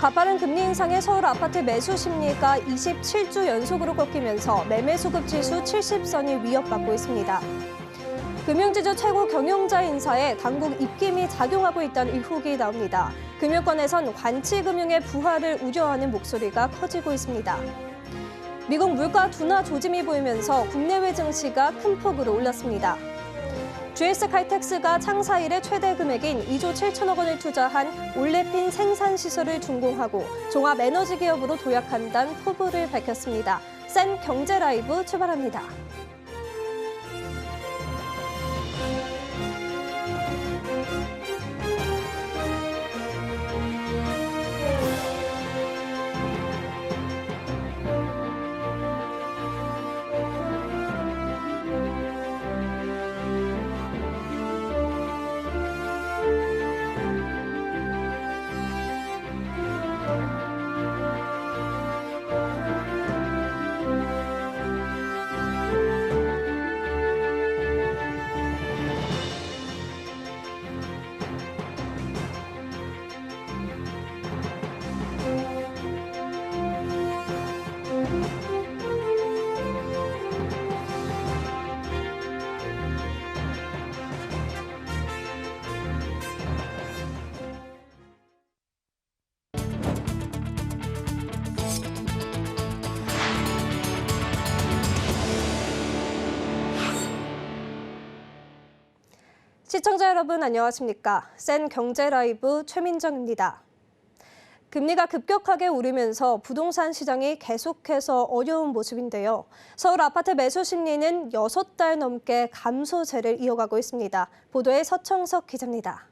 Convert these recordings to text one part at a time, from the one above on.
가파른 금리 인상에 서울 아파트 매수 심리가 27주 연속으로 꺾이면서 매매 수급 지수 70선이 위협받고 있습니다. 금융지주 최고 경영자 인사에 당국 입김이 작용하고 있다는 의혹이 나옵니다. 금융권에선 관치금융의 부활을 우려하는 목소리가 커지고 있습니다. 미국 물가 둔화 조짐이 보이면서 국내외 증시가 큰 폭으로 올랐습니다. GS 칼텍스가 창사 이래 최대 금액인 2조 7천억 원을 투자한 올레핀 생산시설을 준공하고 종합 에너지 기업으로 도약한다는 포부를 밝혔습니다. 센 경제 라이브 출발합니다. 시청자 여러분 안녕하십니까? 센 경제 라이브 최민정입니다. 금리가 급격하게 오르면서 부동산 시장이 계속해서 어려운 모습인데요. 서울 아파트 매수 심리는 6달 넘게 감소세를 이어가고 있습니다. 보도에 서청석 기자입니다.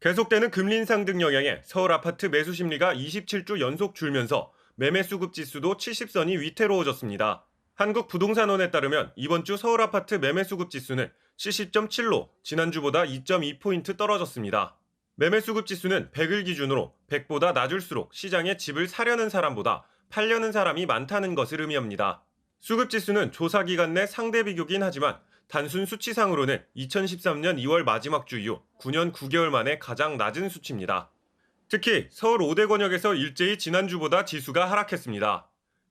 계속되는 금리 인상 등 영향에 서울 아파트 매수 심리가 27주 연속 줄면서 매매 수급 지수도 70선이 위태로워졌습니다. 한국부동산원에 따르면 이번 주 서울 아파트 매매 수급 지수는 70.7로 지난주보다 2.2포인트 떨어졌습니다. 매매 수급 지수는 100을 기준으로 100보다 낮을수록 시장에 집을 사려는 사람보다 팔려는 사람이 많다는 것을 의미합니다. 수급 지수는 조사 기간 내 상대 비교긴 하지만 단순 수치상으로는 2013년 2월 마지막 주 이후 9년 9개월 만에 가장 낮은 수치입니다. 특히 서울 5대 권역에서 일제히 지난주보다 지수가 하락했습니다.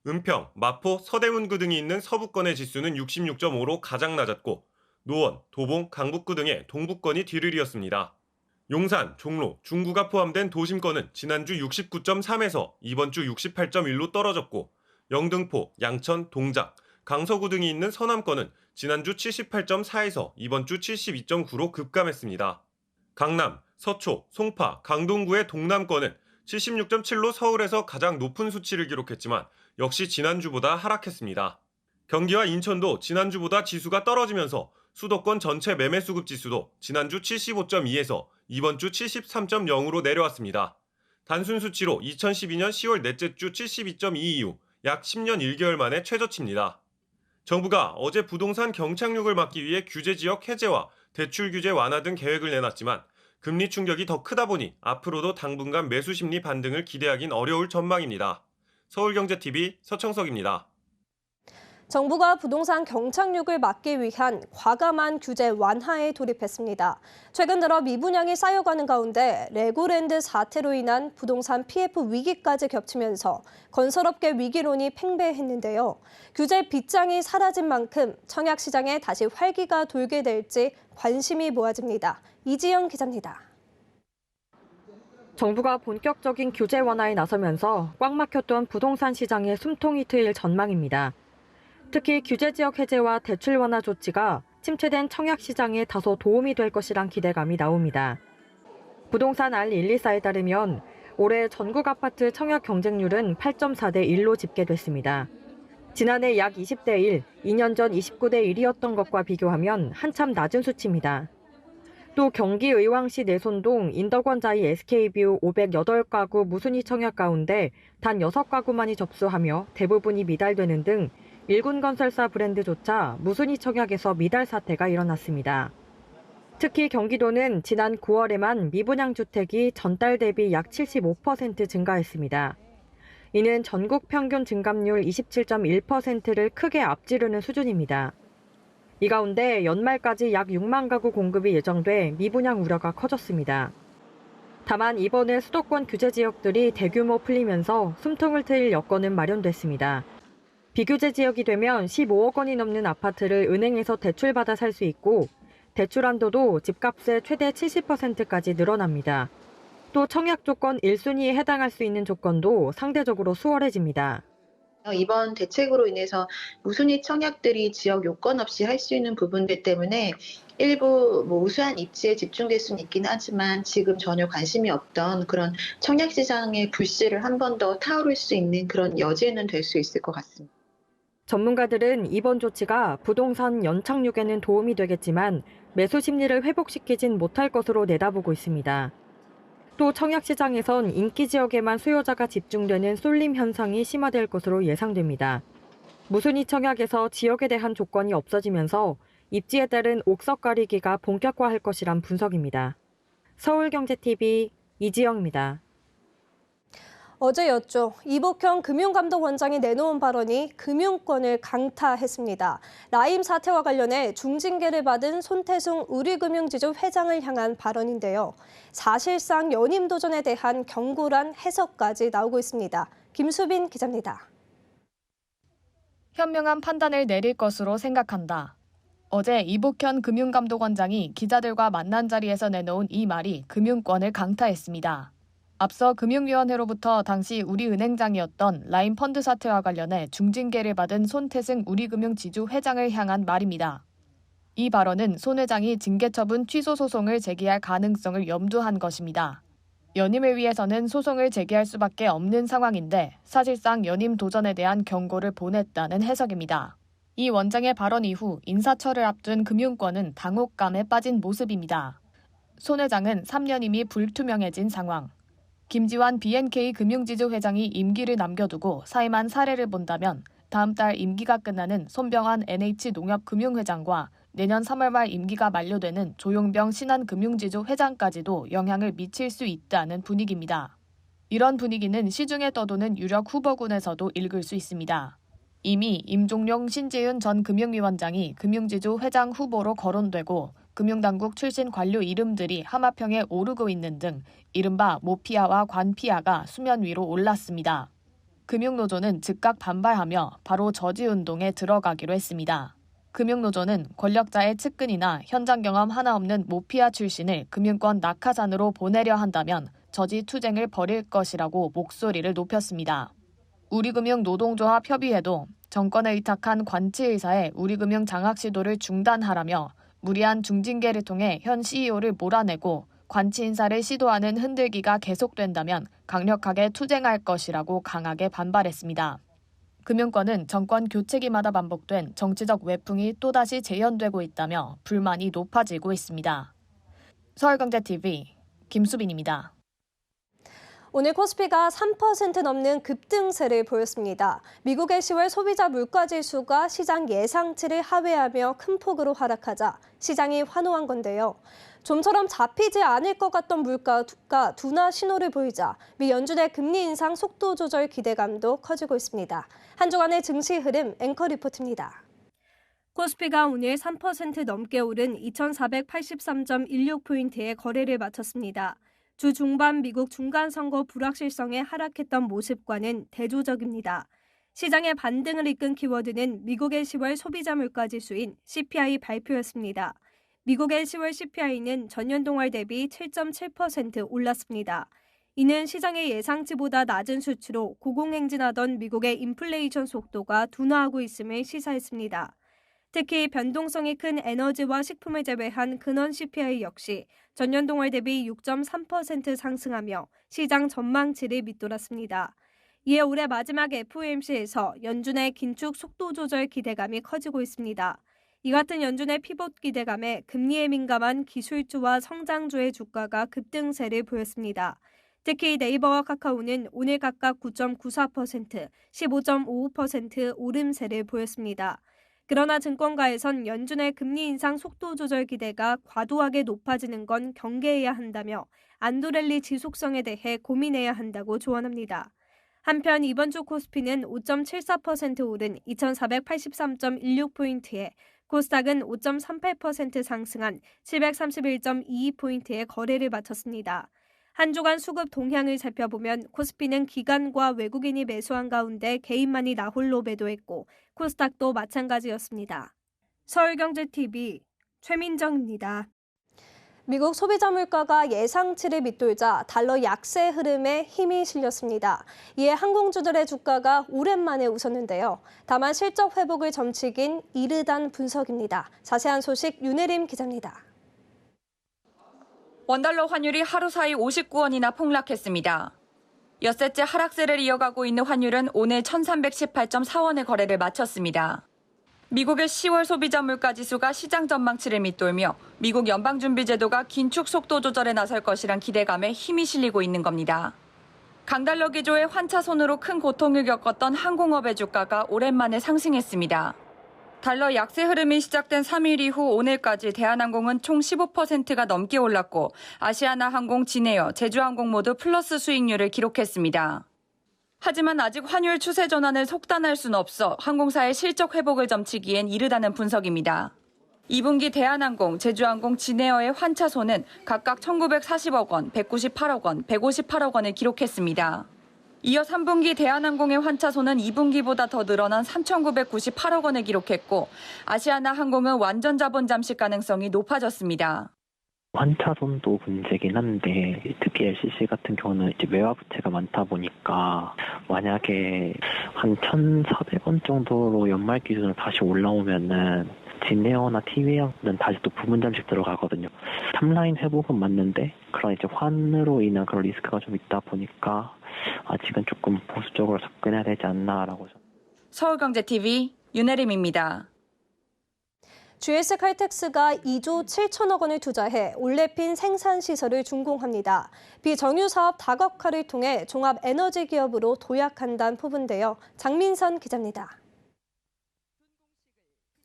은평, 마포, 서대문구 등이 있는 서부권의 지수는 66.5로 가장 낮았고 노원, 도봉, 강북구 등의 동부권이 뒤를 이었습니다. 용산, 종로, 중구가 포함된 도심권은 지난주 69.3에서 이번 주 68.1로 떨어졌고 영등포, 양천, 동작, 강서구 등이 있는 서남권은 지난주 78.4에서 이번 주 72.9로 급감했습니다. 강남, 서초, 송파, 강동구의 동남권은 76.7로 서울에서 가장 높은 수치를 기록했지만 역시 지난주보다 하락했습니다. 경기와 인천도 지난주보다 지수가 떨어지면서 수도권 전체 매매 수급 지수도 지난주 75.2에서 이번 주 73.0으로 내려왔습니다. 단순 수치로 2012년 10월 넷째 주 72.2 이후 약 10년 1개월 만에 최저치입니다. 정부가 어제 부동산 경착륙을 막기 위해 규제 지역 해제와 대출 규제 완화 등 계획을 내놨지만 금리 충격이 더 크다 보니 앞으로도 당분간 매수 심리 반등을 기대하긴 어려울 전망입니다. 서울경제TV 서청석입니다. 정부가 부동산 경착륙을 막기 위한 과감한 규제 완화에 돌입했습니다. 최근 들어 미분양이 쌓여가는 가운데 레고랜드 사태로 인한 부동산 PF 위기까지 겹치면서 건설업계 위기론이 팽배했는데요. 규제 빗장이 사라진 만큼 청약시장에 다시 활기가 돌게 될지 관심이 모아집니다. 이지영 기자입니다. 정부가 본격적인 규제 완화에 나서면서 꽉 막혔던 부동산 시장의 숨통이 트일 전망입니다. 특히 규제 지역 해제와 대출 완화 조치가 침체된 청약 시장에 다소 도움이 될 것이란 기대감이 나옵니다. 부동산 R124에 따르면 올해 전국 아파트 청약 경쟁률은 8.4대 1로 집계됐습니다. 지난해 약 20대 1, 2년 전 29대 1이었던 것과 비교하면 한참 낮은 수치입니다. 또 경기 의왕시 내손동 인덕원자이 SK뷰 508가구 무순위 청약 가운데 단 6가구만이 접수하며 대부분이 미달되는 등 일군건설사 브랜드조차 무순위 청약에서 미달 사태가 일어났습니다. 특히 경기도는 지난 9월에만 미분양 주택이 전달 대비 약 75% 증가했습니다. 이는 전국 평균 증감률 27.1%를 크게 앞지르는 수준입니다. 이 가운데 연말까지 약 6만 가구 공급이 예정돼 미분양 우려가 커졌습니다. 다만 이번에 수도권 규제 지역들이 대규모 풀리면서 숨통을 트일 여건은 마련됐습니다. 비규제 지역이 되면 15억 원이 넘는 아파트를 은행에서 대출받아 살 수 있고 대출 한도도 집값의 최대 70%까지 늘어납니다. 또 청약 조건 1순위에 해당할 수 있는 조건도 상대적으로 수월해집니다. 이번 대책으로 인해서 우순위 청약들이 지역 요건 없이 할 수 있는 부분들 때문에 일부 우수한 입지에 집중될 수는 있긴 하지만 지금 전혀 관심이 없던 그런 청약 시장의 불씨를 한 번 더 타오를 수 있는 그런 여지는 될 수 있을 것 같습니다. 전문가들은 이번 조치가 부동산 연착륙에는 도움이 되겠지만 매수 심리를 회복시키진 못할 것으로 내다보고 있습니다. 또 청약시장에선 인기 지역에만 수요자가 집중되는 쏠림 현상이 심화될 것으로 예상됩니다. 무순위 청약에서 지역에 대한 조건이 없어지면서 입지에 따른 옥석 가리기가 본격화할 것이란 분석입니다. 서울경제TV 이지영입니다. 어제였죠. 이복현 금융감독원장이 내놓은 발언이 금융권을 강타했습니다. 라임 사태와 관련해 중징계를 받은 손태승 우리금융지주 회장을 향한 발언인데요. 사실상 연임 도전에 대한 경고란 해석까지 나오고 있습니다. 김수빈 기자입니다. 현명한 판단을 내릴 것으로 생각한다. 어제 이복현 금융감독원장이 기자들과 만난 자리에서 내놓은 이 말이 금융권을 강타했습니다. 앞서 금융위원회로부터 당시 우리은행장이었던 라임 펀드 사태와 관련해 중징계를 받은 손태승 우리금융지주 회장을 향한 말입니다. 이 발언은 손 회장이 징계 처분 취소 소송을 제기할 가능성을 염두한 것입니다. 연임을 위해서는 소송을 제기할 수밖에 없는 상황인데 사실상 연임 도전에 대한 경고를 보냈다는 해석입니다. 이 원장의 발언 이후 인사처를 앞둔 금융권은 당혹감에 빠진 모습입니다. 손 회장은 3년임이 불투명해진 상황. 김지환 BNK 금융지주 회장이 임기를 남겨두고 사임한 사례를 본다면 다음 달 임기가 끝나는 손병환 NH농협금융회장과 내년 3월 말 임기가 만료되는 조용병 신한금융지주 회장까지도 영향을 미칠 수 있다는 분위기입니다. 이런 분위기는 시중에 떠도는 유력 후보군에서도 읽을 수 있습니다. 이미 임종룡 신지윤 전 금융위원장이 금융지주 회장 후보로 거론되고 금융당국 출신 관료 이름들이 하마평에 오르고 있는 등 이른바 모피아와 관피아가 수면 위로 올랐습니다. 금융노조는 즉각 반발하며 바로 저지운동에 들어가기로 했습니다. 금융노조는 권력자의 측근이나 현장 경험 하나 없는 모피아 출신을 금융권 낙하산으로 보내려 한다면 저지 투쟁을 벌일 것이라고 목소리를 높였습니다. 우리금융노동조합 협의회도 정권에 의탁한 관치의사의 우리금융 장악 시도를 중단하라며 무리한 중징계를 통해 현 CEO를 몰아내고 관치 인사를 시도하는 흔들기가 계속된다면 강력하게 투쟁할 것이라고 강하게 반발했습니다. 금융권은 정권 교체기마다 반복된 정치적 외풍이 또다시 재현되고 있다며 불만이 높아지고 있습니다. 서울경제TV 김수빈입니다. 오늘 코스피가 3% 넘는 급등세를 보였습니다. 미국의 10월 소비자 물가지수가 시장 예상치를 하회하며 큰 폭으로 하락하자 시장이 환호한 건데요. 좀처럼 잡히지 않을 것 같던 물가가 둔화 신호를 보이자 미 연준의 금리 인상 속도 조절 기대감도 커지고 있습니다. 한 주간의 증시 흐름 앵커 리포트입니다. 코스피가 오늘 3% 넘게 오른 2,483.16포인트의 거래를 마쳤습니다. 주 중반 미국 중간선거 불확실성에 하락했던 모습과는 대조적입니다. 시장의 반등을 이끈 키워드는 미국의 10월 소비자 물가지수인 CPI 발표였습니다. 미국의 10월 CPI는 전년 동월 대비 7.7% 올랐습니다. 이는 시장의 예상치보다 낮은 수치로 고공행진하던 미국의 인플레이션 속도가 둔화하고 있음을 시사했습니다. 특히 변동성이 큰 에너지와 식품을 제외한 근원 CPI 역시 전년 동월 대비 6.3% 상승하며 시장 전망치를 밑돌았습니다. 이에 올해 마지막 FOMC에서 연준의 긴축 속도 조절 기대감이 커지고 있습니다. 이 같은 연준의 피봇 기대감에 금리에 민감한 기술주와 성장주의 주가가 급등세를 보였습니다. 특히 네이버와 카카오는 오늘 각각 9.94%, 15.55% 오름세를 보였습니다. 그러나 증권가에선 연준의 금리 인상 속도 조절 기대가 과도하게 높아지는 건 경계해야 한다며 안도랠리 지속성에 대해 고민해야 한다고 조언합니다. 한편 이번 주 코스피는 5.74% 오른 2,483.16포인트에 코스닥은 5.38% 상승한 731.22포인트의 거래를 마쳤습니다. 한 주간 수급 동향을 살펴보면 코스피는 기관과 외국인이 매수한 가운데 개인만이 나홀로 매도했고 코스닥도 마찬가지였습니다. 서울경제TV 최민정입니다. 미국 소비자 물가가 예상치를 밑돌자 달러 약세 흐름에 힘이 실렸습니다. 이에 항공주들의 주가가 오랜만에 웃었는데요. 다만 실적 회복을 점치긴 이르단 분석입니다. 자세한 소식 윤혜림 기자입니다. 원달러 환율이 하루 사이 59원이나 폭락했습니다. 엿새째 하락세를 이어가고 있는 환율은 오늘 1318.4원의 거래를 마쳤습니다. 미국의 10월 소비자 물가 지수가 시장 전망치를 밑돌며 미국 연방준비제도가 긴축 속도 조절에 나설 것이란 기대감에 힘이 실리고 있는 겁니다. 강달러 기조의 환차손으로 큰 고통을 겪었던 항공업의 주가가 오랜만에 상승했습니다. 달러 약세 흐름이 시작된 3일 이후 오늘까지 대한항공은 총 15%가 넘게 올랐고 아시아나항공, 진에어, 제주항공 모두 플러스 수익률을 기록했습니다. 하지만 아직 환율 추세 전환을 속단할 수는 없어 항공사의 실적 회복을 점치기엔 이르다는 분석입니다. 2분기 대한항공, 제주항공, 진에어의 환차손은 각각 1,940억 원, 198억 원, 158억 원을 기록했습니다. 이어 3분기 대한항공의 환차손은 2분기보다 더 늘어난 3,998억 원을 기록했고 아시아나항공은 완전 자본 잠식 가능성이 높아졌습니다. 환차손도 문제긴 한데 특히 LCC 같은 경우는 이제 외화 부채가 많다 보니까 만약에 한 1,400원 정도로 연말 기준으로 다시 올라오면은 진에어나 TVA는 다시 또 부분 잠식 들어가거든요. 탑라인 회복은 맞는데 그런 이제 환으로 인한 그런 리스크가 좀 있다 보니까 아직은 조금 보수적으로 접근해야 되지 않나라고. 서울경제TV 윤혜림입니다. GS 칼텍스가 2조 7천억 원을 투자해 올레핀 생산시설을 준공합니다. 비정유 사업 다각화를 통해 종합 에너지 기업으로 도약한다는 포부인데요. 장민선 기자입니다.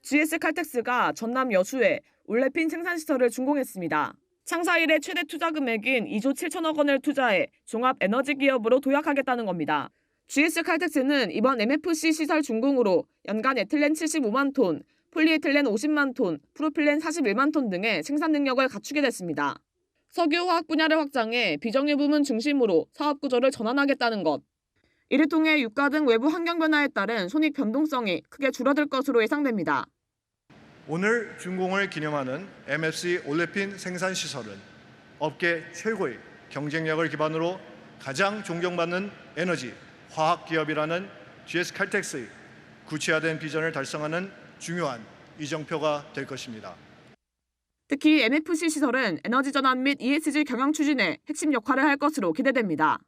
GS 칼텍스가 전남 여수에 올레핀 생산시설을 준공했습니다. 창사 이래 최대 투자 금액인 2조 7천억 원을 투자해 종합 에너지 기업으로 도약하겠다는 겁니다. GS 칼텍스는 이번 MFC 시설 준공으로 연간 에틸렌 75만 톤, 폴리에틸렌 50만 톤, 프로필렌 41만 톤 등의 생산 능력을 갖추게 됐습니다. 석유화학 분야를 확장해 비정유 부문 중심으로 사업 구조를 전환하겠다는 것. 이를 통해 유가 등 외부 환경 변화에 따른 손익 변동성이 크게 줄어들 것으로 예상됩니다. 오늘 준공을 기념하는 MFC 올레핀 생산 시설은 업계 최고의 경쟁력을 기반으로 가장 존경받는 에너지, 화학 기업이라는 GS 칼텍스의 구체화된 비전을 달성하는 중요한 이정표가 될 것입니다. 특히 MFC 시설은 에너지 전환 및 ESG 경영 추진에 핵심 역할을 할 것으로 기대됩니다.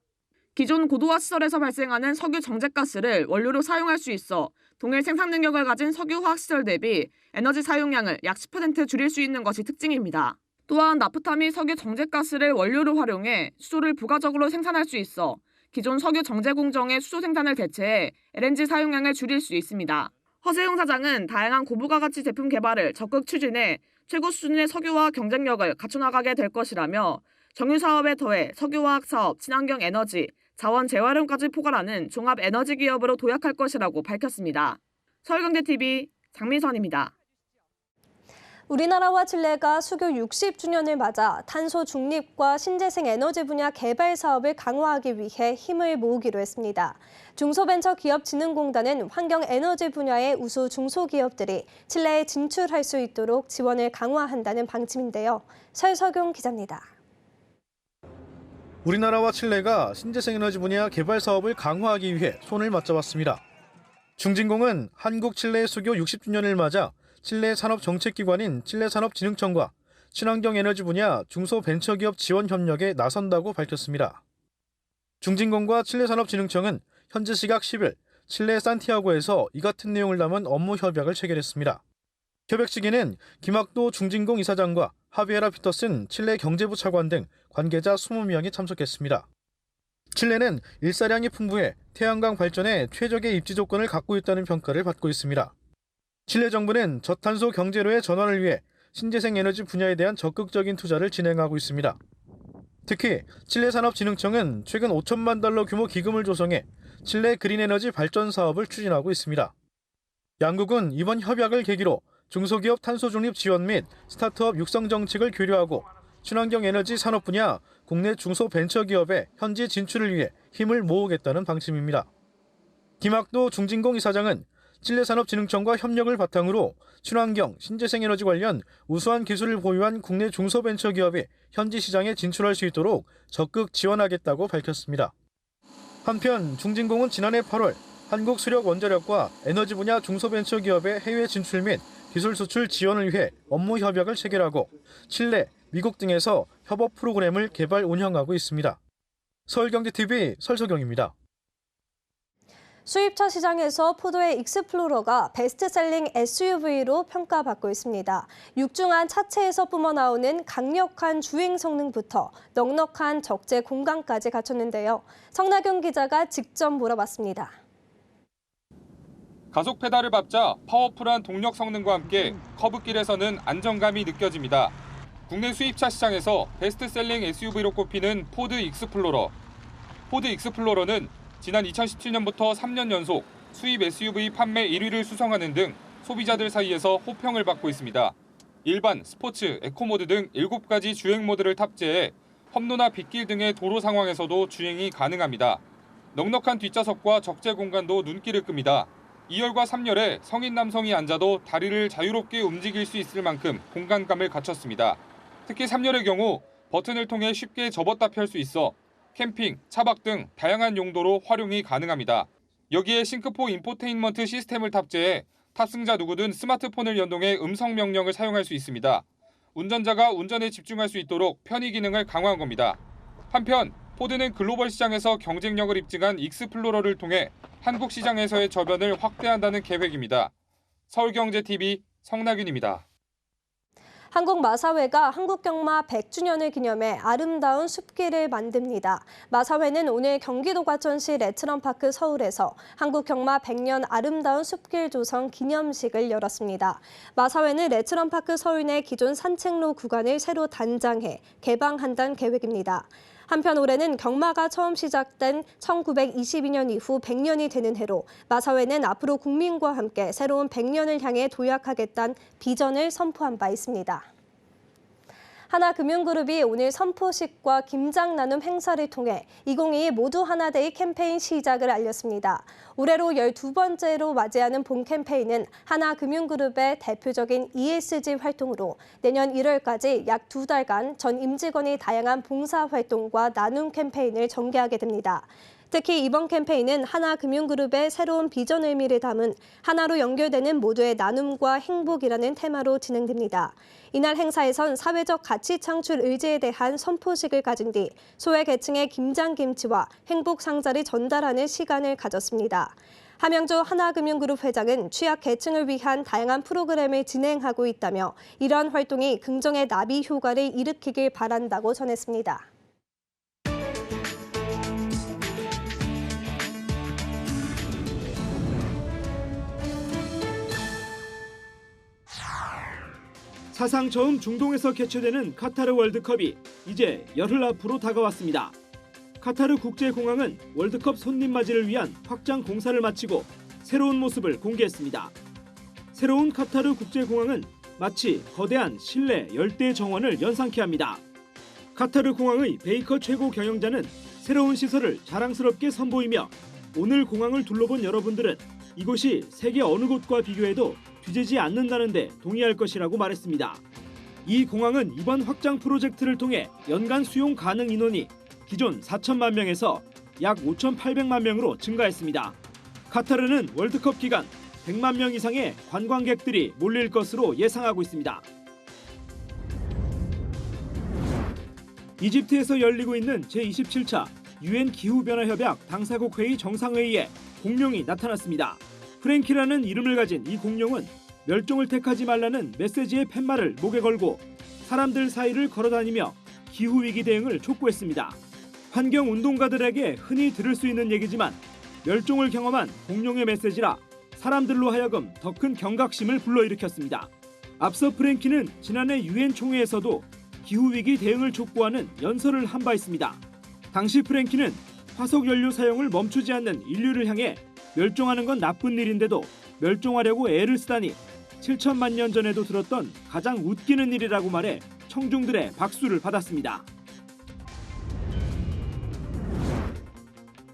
기존 고도화 시설에서 발생하는 석유 정제가스를 원료로 사용할 수 있어 동일 생산 능력을 가진 석유화학 시설 대비 에너지 사용량을 약 10% 줄일 수 있는 것이 특징입니다. 또한 나프타 및 석유 정제가스를 원료로 활용해 수소를 부가적으로 생산할 수 있어 기존 석유 정제 공정의 수소 생산을 대체해 LNG 사용량을 줄일 수 있습니다. 허세용 사장은 다양한 고부가 가치 제품 개발을 적극 추진해 최고 수준의 석유화학 경쟁력을 갖춰나가게 될 것이라며 정유 사업에 더해 석유화학 사업, 친환경 에너지, 자원 재활용까지 포괄하는 종합 에너지 기업으로 도약할 것이라고 밝혔습니다. 서울경제TV 장민선입니다. 우리나라와 칠레가 수교 60주년을 맞아 탄소 중립과 신재생 에너지 분야 개발 사업을 강화하기 위해 힘을 모으기로 했습니다. 중소벤처기업진흥공단은 환경 에너지 분야의 우수 중소기업들이 칠레에 진출할 수 있도록 지원을 강화한다는 방침인데요. 설석용 기자입니다. 우리나라와 칠레가 신재생 에너지 분야 개발 사업을 강화하기 위해 손을 맞잡았습니다. 중진공은 한국 칠레 수교 60주년을 맞아 칠레 산업정책기관인 칠레산업진흥청과 친환경 에너지 분야 중소벤처기업 지원 협력에 나선다고 밝혔습니다. 중진공과 칠레산업진흥청은 현지 시각 10일 칠레 산티아고에서 이 같은 내용을 담은 업무 협약을 체결했습니다. 협약 시기는 김학도 중진공 이사장과 하비에라 피터슨 칠레 경제부 차관 등 관계자 20명이 참석했습니다. 칠레는 일사량이 풍부해 태양광 발전에 최적의 입지 조건을 갖고 있다는 평가를 받고 있습니다. 칠레 정부는 저탄소 경제로의 전환을 위해 신재생 에너지 분야에 대한 적극적인 투자를 진행하고 있습니다. 특히 칠레 산업진흥청은 최근 5천만 달러 규모 기금을 조성해 칠레 그린에너지 발전 사업을 추진하고 있습니다. 양국은 이번 협약을 계기로 중소기업 탄소 중립 지원 및 스타트업 육성 정책을 교류하고 친환경 에너지 산업 분야 국내 중소벤처기업의 현지 진출을 위해 힘을 모으겠다는 방침입니다. 김학도 중진공 이사장은 칠레산업진흥청과 협력을 바탕으로 친환경, 신재생에너지 관련 우수한 기술을 보유한 국내 중소벤처기업이 현지 시장에 진출할 수 있도록 적극 지원하겠다고 밝혔습니다. 한편 중진공은 지난해 8월 한국수력원자력과 에너지 분야 중소벤처기업의 해외 진출 및 기술 수출 지원을 위해 업무 협약을 체결하고 칠레, 미국 등에서 협업 프로그램을 개발 운영하고 있습니다. 서울경제TV 설소경입니다. 수입차 시장에서 포도의 익스플로러가 베스트셀링 SUV로 평가받고 있습니다. 육중한 차체에서 뿜어나오는 강력한 주행 성능부터 넉넉한 적재 공간까지 갖췄는데요. 성나경 기자가 직접 물어봤습니다. 가속 페달을 밟자 파워풀한 동력 성능과 함께 커브길에서는 안정감이 느껴집니다. 국내 수입차 시장에서 베스트셀링 SUV로 꼽히는 포드 익스플로러. 포드 익스플로러는 지난 2017년부터 3년 연속 수입 SUV 판매 1위를 수성하는 등 소비자들 사이에서 호평을 받고 있습니다. 일반, 스포츠, 에코모드 등 7가지 주행 모드를 탑재해 험로나 빗길 등의 도로 상황에서도 주행이 가능합니다. 넉넉한 뒷좌석과 적재 공간도 눈길을 끕니다. 2열과 3열에 성인 남성이 앉아도 다리를 자유롭게 움직일 수 있을 만큼 공간감을 갖췄습니다. 특히 3열의 경우 버튼을 통해 쉽게 접었다 펼 수 있어 캠핑, 차박 등 다양한 용도로 활용이 가능합니다. 여기에 싱크포 인포테인먼트 시스템을 탑재해 탑승자 누구든 스마트폰을 연동해 음성 명령을 사용할 수 있습니다. 운전자가 운전에 집중할 수 있도록 편의 기능을 강화한 겁니다. 한편 포드는 글로벌 시장에서 경쟁력을 입증한 익스플로러를 통해 한국 시장에서의 저변을 확대한다는 계획입니다. 서울경제TV 성나균입니다. 한국마사회가 한국경마 100주년을 기념해 아름다운 숲길을 만듭니다. 마사회는 오늘 경기도 과천시 레츠런파크 서울에서 한국경마 100년 아름다운 숲길 조성 기념식을 열었습니다. 마사회는 레츠런파크 서울 내 기존 산책로 구간을 새로 단장해 개방한다는 계획입니다. 한편 올해는 경마가 처음 시작된 1922년 이후 100년이 되는 해로 마사회는 앞으로 국민과 함께 새로운 100년을 향해 도약하겠다는 비전을 선포한 바 있습니다. 하나금융그룹이 오늘 선포식과 김장 나눔 행사를 통해 2022 모두 하나데이 캠페인 시작을 알렸습니다. 올해로 12번째로 맞이하는 본 캠페인은 하나금융그룹의 대표적인 ESG 활동으로 내년 1월까지 약 2달간 전 임직원이 다양한 봉사활동과 나눔 캠페인을 전개하게 됩니다. 특히 이번 캠페인은 하나금융그룹의 새로운 비전 의미를 담은 하나로 연결되는 모두의 나눔과 행복이라는 테마로 진행됩니다. 이날 행사에선 사회적 가치 창출 의지에 대한 선포식을 가진 뒤 소외계층의 김장김치와 행복상자를 전달하는 시간을 가졌습니다. 함영조 하나금융그룹 회장은 취약계층을 위한 다양한 프로그램을 진행하고 있다며 이러한 활동이 긍정의 나비 효과를 일으키길 바란다고 전했습니다. 사상 처음 중동에서 개최되는 카타르 월드컵이 이제 열흘 앞으로 다가왔습니다. 카타르 국제공항은 월드컵 손님 맞이를 위한 확장 공사를 마치고 새로운 모습을 공개했습니다. 새로운 카타르 국제공항은 마치 거대한 실내 열대 정원을 연상케 합니다. 카타르 공항의 베이커 최고 경영자는 새로운 시설을 자랑스럽게 선보이며 오늘 공항을 둘러본 여러분들은 이곳이 세계 어느 곳과 비교해도 뒤지지 않는다는데 동의할 것이라고 말했습니다. 이 공항은 이번 확장 프로젝트를 통해 연간 수용 가능 인원이 기존 4천만 명에서 약 5,800만 명으로 증가했습니다. 카타르는 월드컵 기간 100만 명 이상의 관광객들이 몰릴 것으로 예상하고 있습니다. 이집트에서 열리고 있는 제27차 UN 기후변화협약 당사국 회의 정상회의에 공룡이 나타났습니다. 프랭키라는 이름을 가진 이 공룡은 멸종을 택하지 말라는 메시지의 팻말을 목에 걸고 사람들 사이를 걸어다니며 기후위기 대응을 촉구했습니다. 환경운동가들에게 흔히 들을 수 있는 얘기지만 멸종을 경험한 공룡의 메시지라 사람들로 하여금 더 큰 경각심을 불러일으켰습니다. 앞서 프랭키는 지난해 UN 총회에서도 기후위기 대응을 촉구하는 연설을 한 바 있습니다. 당시 프랭키는 화석연료 사용을 멈추지 않는 인류를 향해 멸종하는 건 나쁜 일인데도 멸종하려고 애를 쓰다니 7천만 년 전에도 들었던 가장 웃기는 일이라고 말해 청중들의 박수를 받았습니다.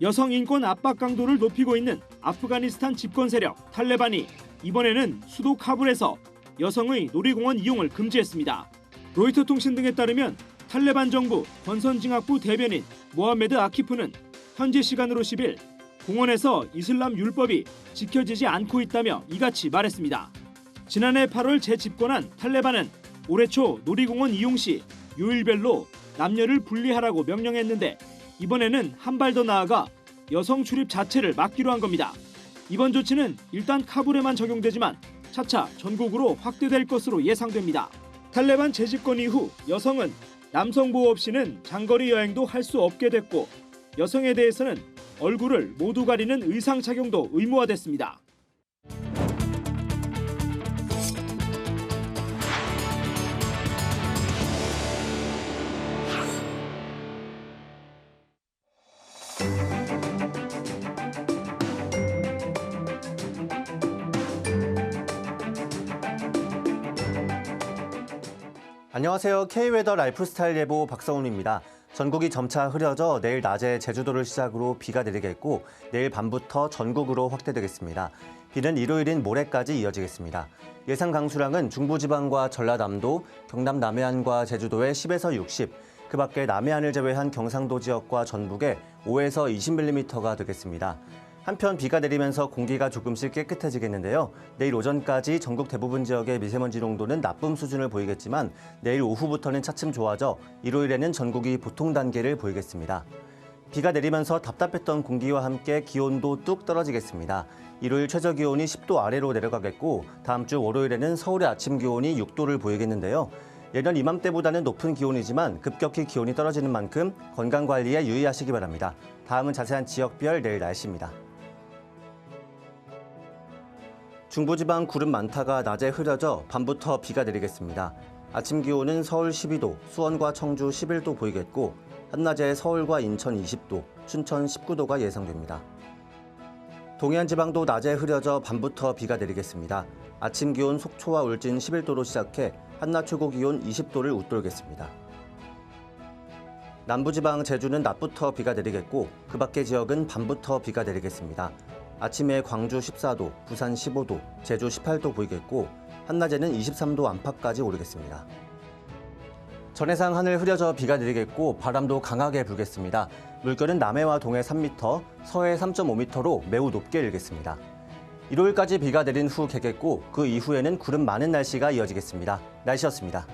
여성 인권 압박 강도를 높이고 있는 아프가니스탄 집권 세력 탈레반이 이번에는 수도 카불에서 여성의 놀이공원 이용을 금지했습니다. 로이터 통신 등에 따르면 탈레반 정부 권선징악부 대변인 모하메드 아키프는 현지 시간으로 10일 공원에서 이슬람 율법이 지켜지지 않고 있다며 이같이 말했습니다. 지난해 8월 재집권한 탈레반은 올해 초 놀이공원 이용 시 요일별로 남녀를 분리하라고 명령했는데 이번에는 한 발 더 나아가 여성 출입 자체를 막기로 한 겁니다. 이번 조치는 일단 카불에만 적용되지만 차차 전국으로 확대될 것으로 예상됩니다. 탈레반 재집권 이후 여성은 남성 보호 없이는 장거리 여행도 할 수 없게 됐고 여성에 대해서는 얼굴을 모두 가리는 의상 착용도 의무화됐습니다. 안녕하세요. K웨더 라이프스타일 예보 박성훈입니다. 전국이 점차 흐려져 내일 낮에 제주도를 시작으로 비가 내리겠고 내일 밤부터 전국으로 확대되겠습니다. 비는 일요일인 모레까지 이어지겠습니다. 예상 강수량은 중부지방과 전라남도, 경남 남해안과 제주도에 10에서 60, 그 밖에 남해안을 제외한 경상도 지역과 전북에 5에서 20mm가 되겠습니다. 한편 비가 내리면서 공기가 조금씩 깨끗해지겠는데요. 내일 오전까지 전국 대부분 지역의 미세먼지 농도는 나쁨 수준을 보이겠지만 내일 오후부터는 차츰 좋아져 일요일에는 전국이 보통 단계를 보이겠습니다. 비가 내리면서 답답했던 공기와 함께 기온도 뚝 떨어지겠습니다. 일요일 최저 기온이 10도 아래로 내려가겠고 다음 주 월요일에는 서울의 아침 기온이 6도를 보이겠는데요. 예년 이맘때보다는 높은 기온이지만 급격히 기온이 떨어지는 만큼 건강관리에 유의하시기 바랍니다. 다음은 자세한 지역별 내일 날씨입니다. 중부지방 구름 많다가 낮에 흐려져 밤부터 비가 내리겠습니다. 아침 기온은 서울 12도, 수원과 청주 11도 보이겠고 한낮에 서울과 인천 20도, 춘천 19도가 예상됩니다. 동해안 지방도 낮에 흐려져 밤부터 비가 내리겠습니다. 아침 기온 속초와 울진 11도로 시작해 한낮 최고 기온 20도를 웃돌겠습니다. 남부지방 제주는 낮부터 비가 내리겠고 그 밖의 지역은 밤부터 비가 내리겠습니다. 아침에 광주 14도, 부산 15도, 제주 18도 보이겠고 한낮에는 23도 안팎까지 오르겠습니다. 전해상 하늘 흐려져 비가 내리겠고 바람도 강하게 불겠습니다. 물결은 남해와 동해 3m, 서해 3.5m로 매우 높게 일겠습니다. 일요일까지 비가 내린 후 개겠고 그 이후에는 구름 많은 날씨가 이어지겠습니다. 날씨였습니다.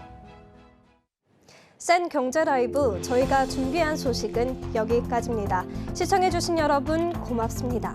센 경제 라이브 저희가 준비한 소식은 여기까지입니다. 시청해주신 여러분 고맙습니다.